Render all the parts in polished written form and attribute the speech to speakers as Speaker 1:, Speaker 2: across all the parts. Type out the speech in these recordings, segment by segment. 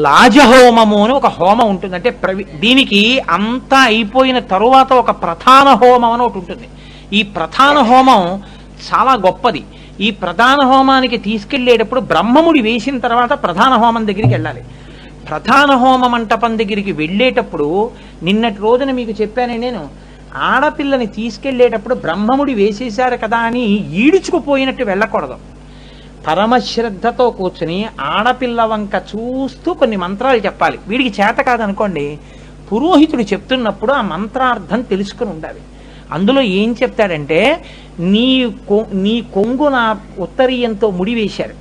Speaker 1: లాజహోమము అని ఒక హోమం ఉంటుంది. అంటే దీనికి అంతా అయిపోయిన తరువాత ఒక ప్రధాన హోమం అని ఒకటి ఉంటుంది. ఈ ప్రధాన హోమం చాలా గొప్పది. ఈ ప్రధాన హోమానికి తీసుకెళ్లేటప్పుడు బ్రహ్మముడి వేసిన తర్వాత ప్రధాన హోమం దగ్గరికి వెళ్ళాలి. ప్రధాన హోమ మంటపం దగ్గరికి వెళ్ళేటప్పుడు నిన్నటి రోజున మీకు చెప్పానే నేను, ఆడపిల్లని తీసుకెళ్లేటప్పుడు బ్రహ్మముడి వేసేశారు కదా అని ఈడుచుకుపోయినట్టు వెళ్ళకూడదు. పరమశ్రద్ధతో కూర్చుని ఆడపిల్ల వంక చూస్తూ కొన్ని మంత్రాలు చెప్పాలి. వీడికి చేత కాదనుకోండి, పురోహితుడు చెప్తున్నప్పుడు ఆ మంత్రార్థం తెలుసుకుని ఉండాలి. అందులో ఏం చెప్తాడంటే, నీ కొంగున ఉత్తరీయంతో ముడివేశారు,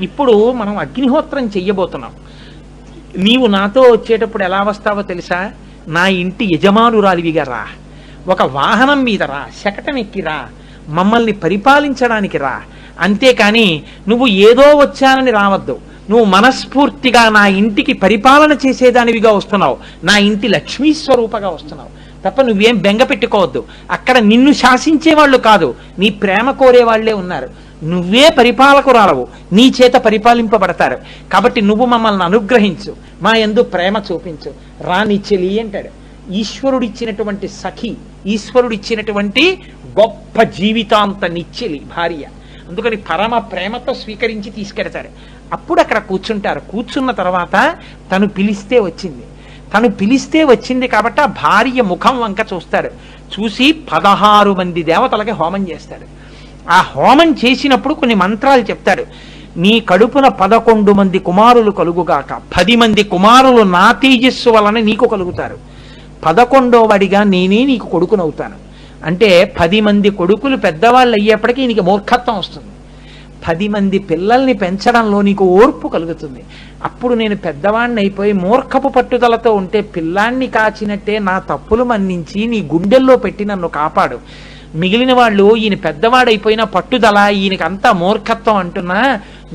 Speaker 1: ఇప్పుడు మనం అగ్నిహోత్రం చెయ్యబోతున్నాం, నీవు నాతో వచ్చేటప్పుడు ఎలా వస్తావో తెలుసా? నా ఇంటి యజమానురాలివిగా రా, ఒక వాహనం మీద రా, శకటమెక్కిరా, మమ్మల్ని పరిపాలించడానికి రా. అంతేకాని నువ్వు ఏదో వచ్చానని రావద్దు. నువ్వు మనస్ఫూర్తిగా నా ఇంటికి పరిపాలన చేసేదానివిగా వస్తున్నావు, నా ఇంటి లక్ష్మీ స్వరూపగా వస్తున్నావు తప్ప నువ్వేం బెంగ పెట్టుకోవద్దు. అక్కడ నిన్ను శాసించే వాళ్ళు కాదు, నీ ప్రేమ కోరే వాళ్లే ఉన్నారు. నువ్వే పరిపాలకురాలవు, నీ చేత పరిపాలింపబడతారు. కాబట్టి నువ్వు మమ్మల్ని అనుగ్రహించు, మా యందు ప్రేమ చూపించు, రా నీ చెలి అంటాడు. ఈశ్వరుడిచ్చినటువంటి సఖి, ఈశ్వరుడిచ్చినటువంటి గొప్ప జీవితాంత నిచ్చెలి భార్య. అందుకని పరమ ప్రేమతో స్వీకరించి తీసుకెడతాడు. అప్పుడు అక్కడ కూర్చుంటారు. కూర్చున్న తర్వాత తను పిలిస్తే వచ్చింది, తను పిలిస్తే వచ్చింది కాబట్టి ఆ భార్య ముఖం వంక చూస్తాడు. చూసి 16 మంది దేవతలకి హోమం చేస్తాడు. ఆ హోమం చేసినప్పుడు కొన్ని మంత్రాలు చెప్తాడు. నీ కడుపున 11 మంది కుమారులు కలుగుగాక, 10 మంది కుమారులు నా తేజస్సు వలన నీకు కలుగుతారు, 11వ వాడిగా నేనే నీకు కొడుకునవుతాను. అంటే 10 మంది కొడుకులు పెద్దవాళ్ళు అయ్యేప్పటికీ నీకు మూర్ఖత్వం వస్తుంది. 10 మంది పిల్లల్ని పెంచడంలో నీకు ఓర్పు కలుగుతుంది. అప్పుడు నేను పెద్దవాడిని అయిపోయి మూర్ఖపు పట్టుదలతో ఉంటే పిల్లాన్ని కాచినట్టే నా తప్పులు మన్నించి నీ గుండెల్లో పెట్టి నన్ను కాపాడు. మిగిలిన వాళ్ళు ఈయన పెద్దవాడైపోయిన పట్టుదల, ఈయనకంతా మూర్ఖత్వం అంటున్నా,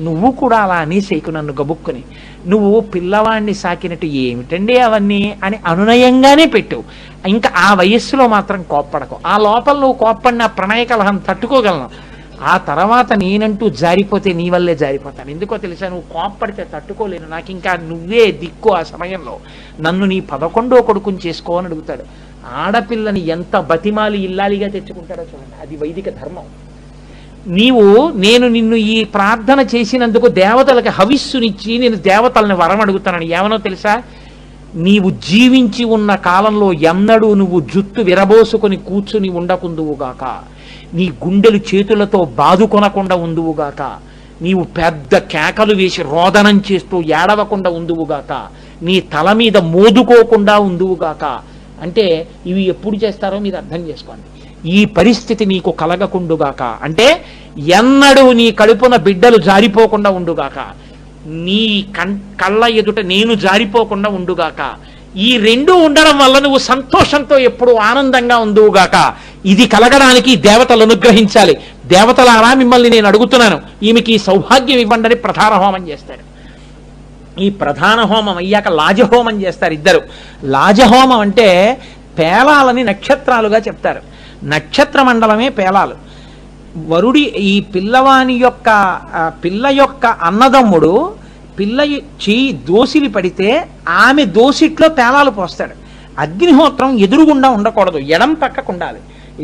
Speaker 1: నువ్వు కూడా అలా అనేసేకు నన్ను గబుక్కుని. నువ్వు పిల్లవాడిని సాకినట్టు ఏమిటండి అవన్నీ అని అనునయంగానే పెట్టు. ఇంకా ఆ వయస్సులో మాత్రం కోప్పడకు. ఆ లోపల నువ్వు కోప్పడిన ప్రణయ కలహం తట్టుకోగలను. ఆ తర్వాత నేనంటూ జారిపోతే నీ వల్లే జారిపోతాను. ఎందుకో తెలుసా? నువ్వు కోప్పడితే తట్టుకోలేను, నాకు ఇంకా నువ్వే దిక్కు. ఆ సమయంలో నన్ను నీ 11వ కొడుకుని చేసుకోవని అడుగుతాడు. ఆడపిల్లని ఎంత బతిమాలి ఇల్లాలిగా తెచ్చుకుంటాడో చూడండి, అది వైదిక ధర్మం. నేను నిన్ను ఈ ప్రార్థన చేసినందుకు దేవతలకు హవిస్సునిచ్చి నేను దేవతల్ని వరం అడుగుతానని. ఏమనో తెలుసా? నీవు జీవించి ఉన్న కాలంలో ఎన్నడూ నువ్వు జుట్టు విరబోసుకొని కూర్చుని ఉండకుందువుగాక, నీ గుండెలు చేతులతో బాదుకొనకుండా ఉందువుగాక, నీవు పెద్ద కేకలు వేసి రోదనం చేస్తూ ఏడవకుండా ఉందువుగాక, నీ తల మీద మోదుకోకుండా ఉందువుగాక. అంటే ఇవి ఎప్పుడు చేస్తారో మీరు అర్థం చేసుకోండి. ఈ పరిస్థితి నీకు కలగకుండుగాక అంటే ఎన్నడూ నీ కడుపున బిడ్డలు జారిపోకుండా ఉండుగాక, నీ కళ్ళ ఎదుట నేను జారిపోకుండా ఉండుగాక. ఈ రెండు ఉండడం వల్ల నువ్వు సంతోషంతో ఎప్పుడు ఆనందంగా ఉందువుగాక. ఇది కలగడానికి దేవతలు అనుగ్రహించాలి. దేవతలారా మిమ్మల్ని నేను అడుగుతున్నాను, ఈమెకి సౌభాగ్యం ఇవ్వండి. ప్రధాన హోమం చేస్తాడు. ఈ ప్రధాన హోమం అయ్యాక లాజహోమం చేస్తారు ఇద్దరు. లాజహోమం అంటే పేలాలని నక్షత్రాలుగా చెప్తారు. నక్షత్ర మండలమే పేలాలు. వరుడి ఈ పిల్ల యొక్క అన్నదమ్ముడు పిల్ల చేయి దోసిలి పడితే ఆమె దోసిట్లో పేలాలు పోస్తాడు. అగ్నిహోత్రం ఎదురుగుండా ఉండకూడదు, ఎడం పక్కకు ఉండాలి.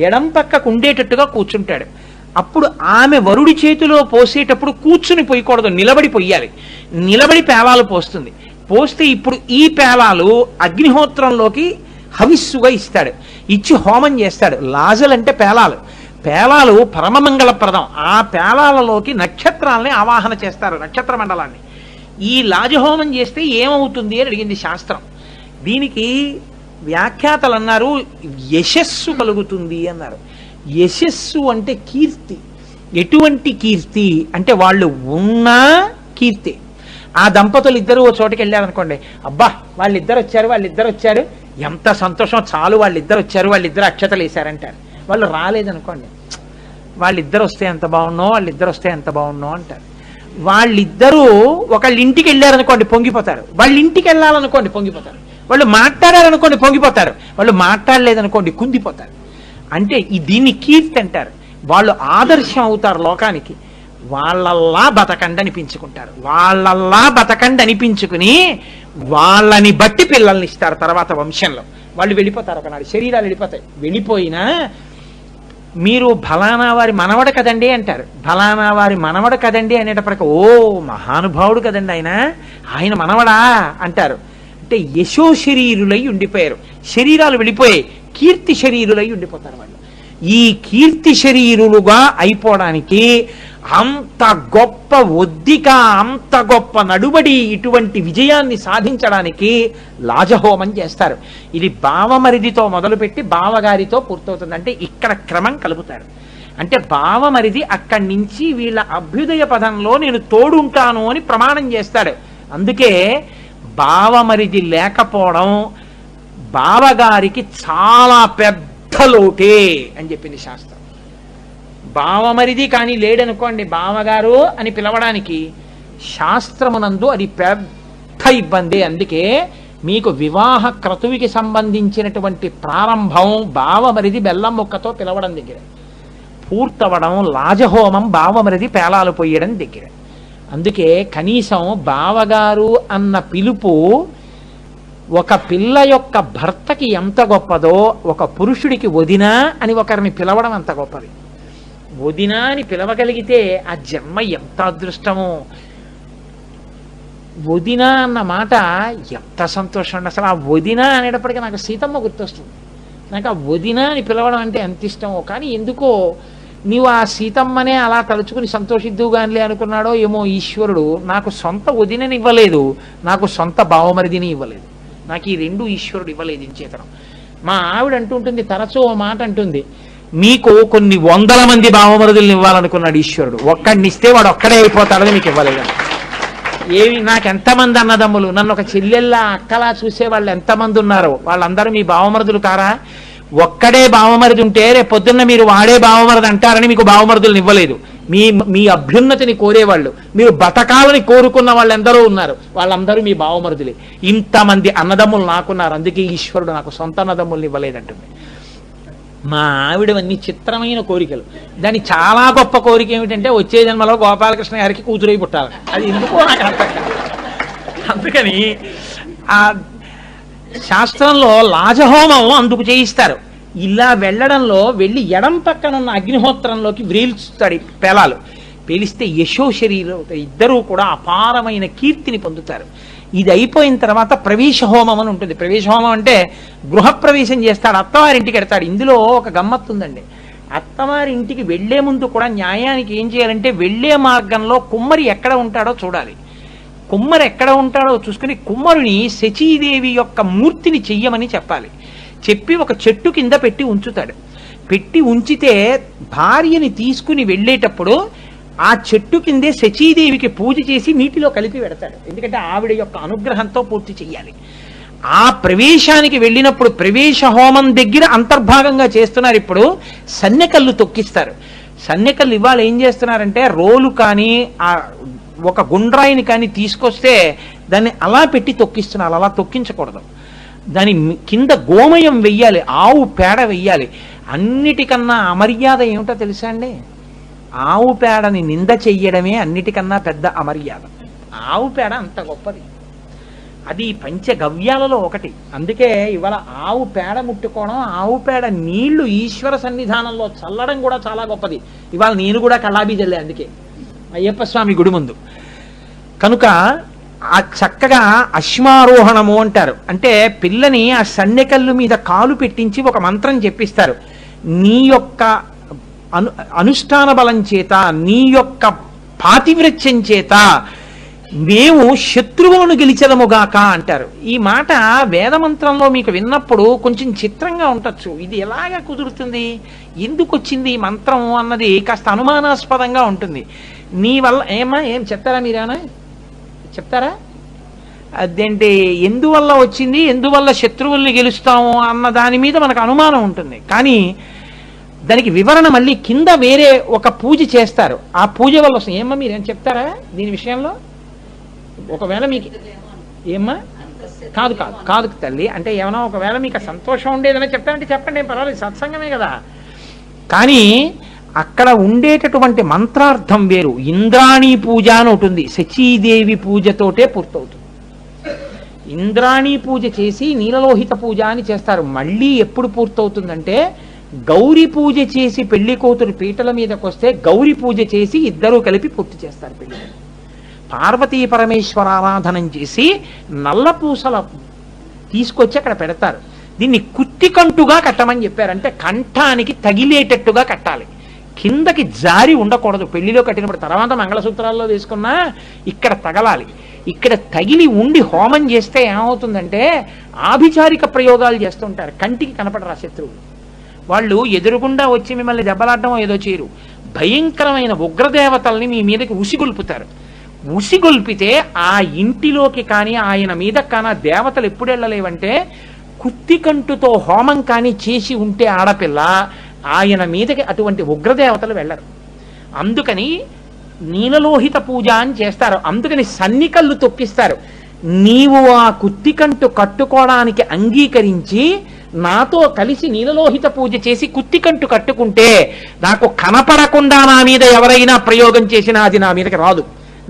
Speaker 1: ఎడం పక్కకు ఉండేటట్టుగా కూర్చుంటాడు. అప్పుడు ఆమె వరుడి చేతిలో పోసేటప్పుడు కూర్చుని పోయకూడదు, నిలబడి పొయ్యాలి. నిలబడి పేలాలు పోస్తుంది. పోస్తే ఇప్పుడు ఈ పేలాలు అగ్నిహోత్రంలోకి హవిస్సుగా ఇస్తాడు. ఇచ్చి హోమం చేస్తాడు. లాజలంటే పేలాలు. పేలాలు పరమమంగళప్రదం. ఆ పేలాలలోకి నక్షత్రాలని ఆవాహన చేస్తారు, నక్షత్ర మండలాన్ని. ఈ లాజహోమం చేస్తే ఏమవుతుంది అని అడిగింది శాస్త్రం. దీనికి వ్యాఖ్యాతలు అన్నారు యశస్సు కలుగుతుంది అన్నారు. యశస్సు అంటే కీర్తి. ఎటువంటి కీర్తి అంటే వాళ్ళు ఉన్న కీర్తి. ఆ దంపతులు ఇద్దరు ఓ చోటకి వెళ్ళారనుకోండి, అబ్బా వాళ్ళిద్దరు వచ్చారు, ఎంత సంతోషం, చాలు వాళ్ళిద్దరు వచ్చారు, అక్షతలు వేశారంటారు. వాళ్ళు రాలేదనుకోండి, వాళ్ళిద్దరు వస్తే ఎంత బాగున్నో అంటారు. వాళ్ళిద్దరూ ఒకళ్ళ ఇంటికి వెళ్ళారనుకోండి పొంగిపోతారు, వాళ్ళ ఇంటికి వెళ్ళాలనుకోండి పొంగిపోతారు. వాళ్ళు మాట్లాడారనుకోండి పొంగిపోతారు, వాళ్ళు మాట్లాడలేదనుకోండి కుందిపోతారు. అంటే దీన్ని కీర్తి అంటారు. వాళ్ళు ఆదర్శం అవుతారు లోకానికి. వాళ్ళల్లా బతకండి అనిపించుకుంటారు. వాళ్ళల్లా బతకండి అనిపించుకుని వాళ్ళని బట్టి పిల్లల్ని ఇస్తారు. తర్వాత వంశంలో వాళ్ళు వెళ్ళిపోతారు. ఒకనాడు శరీరాలు వెళ్ళిపోతాయి. వెళ్ళిపోయినా మీరు ఫలానా వారి మనవడ కదండి అంటారు. ఫలానా వారి మనవడ కదండి అనేటప్పటికి ఓ మహానుభావుడు కదండి ఆయన మనవడా అంటారు. అంటే యశో శరీరులై ఉండిపోయారు. శరీరాలు వెళ్ళిపోయాయి, కీర్తి శరీరులై ఉండిపోతారు వాళ్ళు. ఈ కీర్తి శరీరులుగా అయిపోవడానికి అంత గొప్ప ఒద్దిక, అంత గొప్ప నడుబడి, ఇటువంటి విజయాన్ని సాధించడానికి లాజహోమం చేస్తారు. ఇది బావమరిదితో మొదలుపెట్టి బావగారితో పూర్తవుతుంది. అంటే ఇక్కడ క్రమం కలుపుతారు. అంటే బావమరిది అక్కడి నుంచి వీళ్ళ అభ్యుదయ పదంలో నేను తోడుంటాను అని ప్రమాణం చేస్తాడు. అందుకే బావమరిది లేకపోవడం బావగారికి చాలా పెద్ద లోటే అని చెప్పింది శాస్త్రం. బావమరిది కానీ లేడనుకోండి బావగారు అని పిలవడానికి శాస్త్రమునందు అది పెద్ద ఇబ్బంది. అందుకే మీకు వివాహ క్రతువుకి సంబంధించినటువంటి ప్రారంభం బావమరిది బెల్లం ముక్కతో పిలవడం దగ్గర, పూర్తవడం లాజహోమం బావమరిది పేలాలు పోయడం దగ్గర. అందుకే కనీసం బావగారు అన్న పిలుపు ఒక పిల్ల యొక్క భర్తకి ఎంత గొప్పదో ఒక పురుషుడికి వదిన అని ఒకరిని పిలవడం అంత గొప్పది. వదిన అని పిలవగలిగితే ఆ జన్మ ఎంత అదృష్టమో. వదిన అన్న మాట ఎంత సంతోషం అండి. అసలు ఆ వదిన అనేటప్పటికీ నాకు సీతమ్మ గుర్తొస్తుంది. నాకు ఆ వదిన అని పిలవడం అంటే ఎంత ఇష్టమో. కానీ ఎందుకో నీవు ఆ సీతమ్మనే అలా తలుచుకుని సంతోషిద్దుగానిలే అనుకున్నాడో ఏమో ఈశ్వరుడు నాకు సొంత వదినని ఇవ్వలేదు, నాకు సొంత బావమరిదిని ఇవ్వలేదు. నాకు ఈ రెండు ఈశ్వరుడు ఇవ్వలేదు ఇంచేతనం. మా ఆవిడ అంటుంటుంది, తరచూ ఓ మాట అంటుంది, మీకు కొన్ని వందల మంది బావమరుదుల్ని ఇవ్వాలనుకున్నాడు ఈశ్వరుడు, ఒక్కడిని ఇస్తే వాడు ఒక్కడే అయిపోతాడని మీకు ఇవ్వలేదు. ఏమి నాకు ఎంతమంది అన్నదమ్ములు, నన్ను ఒక చెల్లెల్లా అక్కలా చూసేవాళ్ళు ఎంతమంది ఉన్నారో వాళ్ళందరూ మీ బావమరుదులు కారా? ఒక్కడే బావమరిది ఉంటే రేపు పొద్దున్న మీరు వాడే బావమరిది అంటారని మీకు బావమరుదులను ఇవ్వలేదు. మీ అభ్యున్నతిని కోరేవాళ్ళు, మీరు బతకాలని కోరుకున్న వాళ్ళు ఎందరో ఉన్నారు, వాళ్ళందరూ మీ బావమరుదులే. ఇంతమంది అన్నదమ్ములు నాకున్నారు, అందుకే ఈశ్వరుడు నాకు సొంత అన్నదమ్ముల్ని ఇవ్వలేదంటుంది. మా ఆవిడవన్నీ చిత్రమైన కోరికలు. దాని చాలా గొప్ప కోరిక ఏమిటంటే వచ్చే జన్మలో గోపాలకృష్ణ గారికి కూతురై పుట్టాలి. అది ఎందుకో నాకు అర్థం కాదు. అందుకని ఆ శాస్త్రంలో లాజహోమం అందుకు చేయిస్తారు. ఇలా వెళ్ళడంలో వెళ్ళి ఎడం పక్కన ఉన్న అగ్నిహోత్రంలోకి వ్రేల్చుతాడు పేలాలు. పేలిస్తే యశో శరీరం ఇద్దరూ కూడా అపారమైన కీర్తిని పొందుతారు. ఇది అయిపోయిన తర్వాత ప్రవేశ హోమం అని ఉంటుంది. ప్రవేశ హోమం అంటే గృహప్రవేశం చేస్తాడు, అత్తవారింటికి వెడతాడు. ఇందులో ఒక గమ్మత్తు ఉందండి. అత్తవారింటికి వెళ్లే ముందు కూడా న్యాయానికి ఏం చేయాలంటే వెళ్లే మార్గంలో కుమ్మరి ఎక్కడ ఉంటాడో చూడాలి. కుమ్మరి ఎక్కడ ఉంటాడో చూసుకుని కుమ్మరుని శచీదేవి యొక్క మూర్తిని చెయ్యమని చెప్పాలి. చెప్పి ఒక చెట్టు కింద పెట్టి ఉంచుతాడు. పెట్టి ఉంచితే భార్యని తీసుకుని వెళ్ళేటప్పుడు ఆ చెట్టు కిందే శచీదేవికి పూజ చేసి నీటిలో కలిపి పెడతాడు. ఎందుకంటే ఆవిడ యొక్క అనుగ్రహంతో పూర్తి చెయ్యాలి. ఆ ప్రవేశానికి వెళ్ళినప్పుడు ప్రవేశ హోమం దగ్గర అంతర్భాగంగా చేస్తున్నారు. ఇప్పుడు సన్నెకల్లు తొక్కిస్తారు. సన్నెకల్లు ఇవాళ ఏం చేస్తున్నారంటే రోలు కానీ ఒక గుండ్రాయిని కానీ తీసుకొస్తే దాన్ని అలా పెట్టి తొక్కిస్తున్నారు. అలా తొక్కించకూడదు. దాని కింద గోమయం వెయ్యాలి, ఆవు పేడ వెయ్యాలి. అన్నిటికన్నా అమర్యాద ఏమిటో తెలుసా అండి? ఆవు పేడని నింద చెయ్యడమే అన్నిటికన్నా పెద్ద అమర్యాద. ఆవు పేడ అంత గొప్పది, అది పంచగవ్యాలలో ఒకటి. అందుకే ఇవాళ ఆవు పేడ ముట్టుకోవడం, ఆవు పేడ నీళ్లు ఈశ్వర సన్నిధానంలో చల్లడం కూడా చాలా గొప్పది. ఇవాళ నేను కూడా కల్లాబీ జల్లే, అందుకే అయ్యప్ప స్వామి గుడి ముందు. కనుక ఆ చక్కగా అశ్మారోహణము అంటారు. అంటే పిల్లని ఆ సన్నెకల్లు మీద కాలు పెట్టించి ఒక మంత్రం చెప్పిస్తారు. నీ యొక్క అనుష్ఠాన బలం చేత, నీ యొక్క పాతివ్రత్యం చేత మేము శత్రువులను గెలిచెదముగాక అంటారు. ఈ మాట వేదమంత్రంలో మీకు విన్నప్పుడు కొంచెం చిత్రంగా ఉండొచ్చు. ఇది ఎలాగా కుదురుతుంది, ఎందుకు వచ్చింది ఈ మంత్రం అన్నది కాస్త అనుమానాస్పదంగా ఉంటుంది. నీ వల్ల ఏం చెప్తారా? మీరేనా చెప్తారా? అదేంటి, ఎందువల్ల వచ్చింది, ఎందువల్ల శత్రువుల్ని గెలుస్తాము అన్న దాని మీద మనకు అనుమానం ఉంటుంది. కానీ దానికి వివరణ మళ్ళీ కింద వేరే ఒక పూజ చేస్తారు. ఆ పూజ వల్ల వస్తుంది. ఏమ్మా మీరేం చెప్తారా దీని విషయంలో? ఒకవేళ మీకు ఏమ్మా కాదు కాదు కాదు తల్లి, అంటే ఏమైనా ఒకవేళ మీకు సంతోషం ఉండేదని చెప్తానంటే చెప్పండి, ఏం పర్వాలేదు, సత్సంగమే కదా. కానీ అక్కడ ఉండేటటువంటి మంత్రార్థం వేరు. ఇంద్రాణీ పూజ అని ఉంటుంది, శచీదేవి పూజతోటే పూర్తవుతుంది. ఇంద్రాణీ పూజ చేసి నీలలోహిత పూజ అని చేస్తారు. మళ్ళీ ఎప్పుడు పూర్తవుతుందంటే గౌరీ పూజ చేసి పెళ్లి కూతురు పీటల మీదకి వస్తే గౌరీ పూజ చేసి ఇద్దరూ కలిపి పూర్తి చేస్తారు పెళ్లి. పార్వతీ పరమేశ్వర ఆరాధనం చేసి నల్లపూసల తీసుకొచ్చి అక్కడ పెడతారు. దీన్ని కుత్తికంటుగా కట్టమని చెప్పారు. అంటే కంఠానికి తగిలేటట్టుగా కట్టాలి, కిందకి జారి ఉండకూడదు. పెళ్లిలో కట్టినప్పుడు తర్వాత మంగళసూత్రాల్లో వేసుకున్నా ఇక్కడ తగలాలి. ఇక్కడ తగిలి ఉండి హోమం చేస్తే ఏమవుతుందంటే ఆభిచారిక ప్రయోగాలు చేస్తుంటారు. కంటికి కనపడరా శత్రువులు, వాళ్ళు ఎదురుగుండా వచ్చి మిమ్మల్ని దెబ్బలాడడం ఏదో చేయరు. భయంకరమైన ఉగ్రదేవతల్ని మీ మీదకి ఉసిగొల్పుతారు. ఉసిగొల్పితే ఆ ఇంటిలోకి కానీ ఆయన మీద కానీ దేవతలు ఎప్పుడు వెళ్ళలేవంటే కుత్తికంటుతో హోమం కానీ చేసి ఉంటే ఆడపిల్ల ఆయన మీదకి అటువంటి ఉగ్రదేవతలు వెళ్ళరు. అందుకని నీలలోహిత పూజ అని చేస్తారు. అందుకని సన్నికళ్ళు తొక్కిస్తారు. నీవు ఆ కుత్తికంటు కట్టుకోవడానికి అంగీకరించి నాతో కలిసి నీలలోహిత పూజ చేసి కుత్తికంటు కట్టుకుంటే నాకు కనపడకుండా నా మీద ఎవరైనా ప్రయోగం చేసినా అది నా మీదకి రాదు,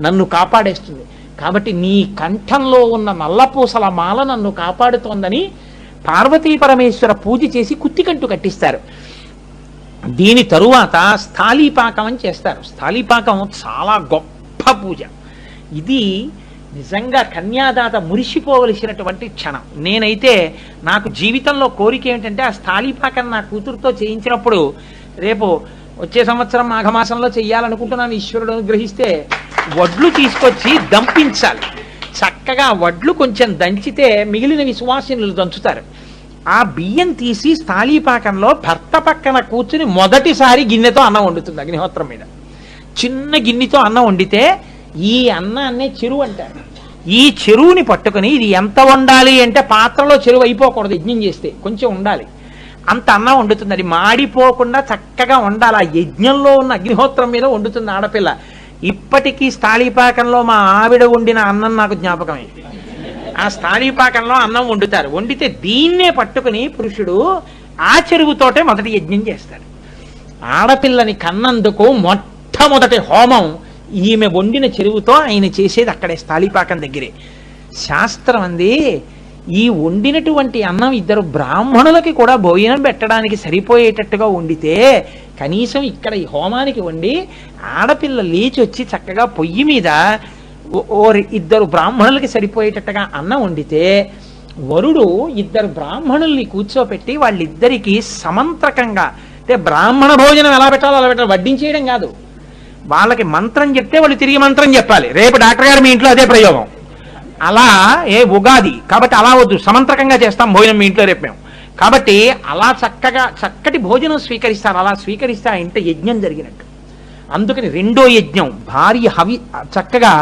Speaker 1: నన్ను కాపాడేస్తుంది. కాబట్టి నీ కంఠంలో ఉన్న నల్లపూసల మాల నన్ను కాపాడుతోందని పార్వతీ పరమేశ్వర పూజ చేసి కుత్తికంటు కట్టిస్తారు. దీని తరువాత స్థాళీపాకం అని చేస్తారు. స్థాళీపాకం చాలా గొప్ప పూజ. ఇది నిజంగా కన్యాదాత మురిసిపోవలసినటువంటి క్షణం. నేనైతే నాకు జీవితంలో కోరిక ఏమిటంటే ఆ స్థాళీపాకం నా కూతురుతో చేయించినప్పుడు రేపు వచ్చే సంవత్సరం మాఘమాసంలో చెయ్యాలనుకుంటున్నాను. ఈశ్వరుడు అనుగ్రహిస్తే వడ్లు తీసుకొచ్చి దంపించాలి. చక్కగా వడ్లు కొంచెం దంచితే మిగిలిన విశ్వాసినులు దంచుతారు. ఆ బియ్యం తీసి స్థాళీపాకంలో భర్త పక్కన కూర్చుని మొదటిసారి గిన్నెతో అన్నం వండుతుంది. అగ్నిహోత్రం మీద చిన్న గిన్నెతో అన్నం వండితే ఈ అన్నాన్నే చెరువు అంటారు. ఈ చెరువుని పట్టుకుని ఇది ఎంత వండాలి అంటే పాత్రలో చెరువు అయిపోకూడదు, యజ్ఞం చేస్తే కొంచెం ఉండాలి, అంత అన్నం వండుతుంది. అది మాడిపోకుండా చక్కగా వండాలి. ఆ యజ్ఞంలో ఉన్న అగ్నిహోత్రం మీద వండుతుంది ఆడపిల్ల. ఇప్పటికీ స్థాళీపాకంలో మా ఆవిడ వండిన అన్నం నాకు జ్ఞాపకమే. ఆ స్థాళీపాకంలో అన్నం వండుతారు. వండితే దీన్నే పట్టుకుని పురుషుడు ఆ చెరువుతోటే మొదటి యజ్ఞం చేస్తాడు. ఆడపిల్లని కన్నందుకు మొట్టమొదటి హోమం ఈమె వండిన చెరువుతో ఆయన చేసేది అక్కడే స్థాళీపాకం దగ్గరే. శాస్త్రం అంది ఈ వండినటువంటి అన్నం ఇద్దరు బ్రాహ్మణులకి కూడా భోజనం పెట్టడానికి సరిపోయేటట్టుగా వండితే కనీసం ఇక్కడ ఈ హోమానికి వండి ఆడపిల్ల లేచి వచ్చి చక్కగా పొయ్యి మీద ఇద్దరు బ్రాహ్మణులకి సరిపోయేటట్టుగా అన్నం వండితే వరుడు ఇద్దరు బ్రాహ్మణుల్ని కూర్చోపెట్టి వాళ్ళిద్దరికీ సమంత్రకంగా, అంటే బ్రాహ్మణ భోజనం ఎలా పెట్టాలో అలా పెట్టాలి, వడ్డించేయడం కాదు. వాళ్ళకి మంత్రం చెప్తే వాళ్ళు తిరిగి మంత్రం చెప్పాలి. రేపు డాక్టర్ గారు మీ ఇంట్లో అదే ప్రయోగం. అలా ఉగాది కాబట్టి అలా వద్దు, సమంత్రకంగా చేస్తాం భోజనం మీ ఇంట్లో రేపు మేము. కాబట్టి అలా చక్కగా చక్కటి భోజనం స్వీకరిస్తారు. అలా స్వీకరిస్తే ఆ ఇంట యజ్ఞం జరిగినట్టు. అందుకని రెండో యజ్ఞం భార్య చక్కగా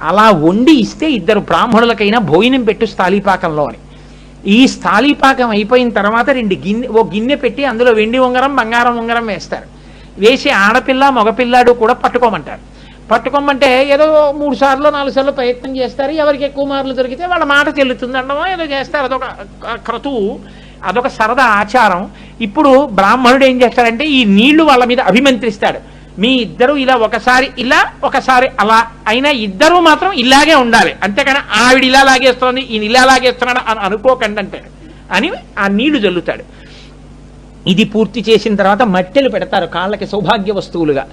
Speaker 1: అలా వండి ఇస్తే ఇద్దరు బ్రాహ్మణులకైనా భోజనం పెట్టు స్థాళీపాకంలో అని. ఈ స్థాళీపాకం అయిపోయిన తర్వాత ఓ గిన్నె పెట్టి అందులో వెండి ఉంగరం బంగారం ఉంగరం వేస్తారు. వేసి ఆడపిల్ల మగపిల్లాడు కూడా పట్టుకోమంటారు. పట్టుకోమంటే ఏదో 3 సార్లు 4 సార్లు ప్రయత్నం చేస్తారు. ఎవరికి ఎక్కువ మార్లు దొరికితే వాళ్ళ మాట చెల్లుతుంది అనడమో ఏదో చేస్తారు. అదొక క్రతువు, అదొక సరదా ఆచారం. ఇప్పుడు బ్రాహ్మణుడు ఏం చేస్తాడంటే ఈ నీళ్లు వాళ్ళ మీద అభిమంత్రిస్తాడు. మీ ఇద్దరు ఇలా ఒకసారి ఇలా ఒకసారి అలా అయినా ఇద్దరు మాత్రం ఇలాగే ఉండాలి, అంతేకాని ఆవిడ ఇలా లాగేస్తోంది ఈయన ఇలా లాగేస్తున్నాడు అని అనుకోకండి అంటాడు అని ఆ నీళ్లు జల్లుతాడు. ఇది పూర్తి చేసిన తర్వాత మట్టెలు పెడతారు కాళ్ళకి సౌభాగ్య వస్తువులుగా.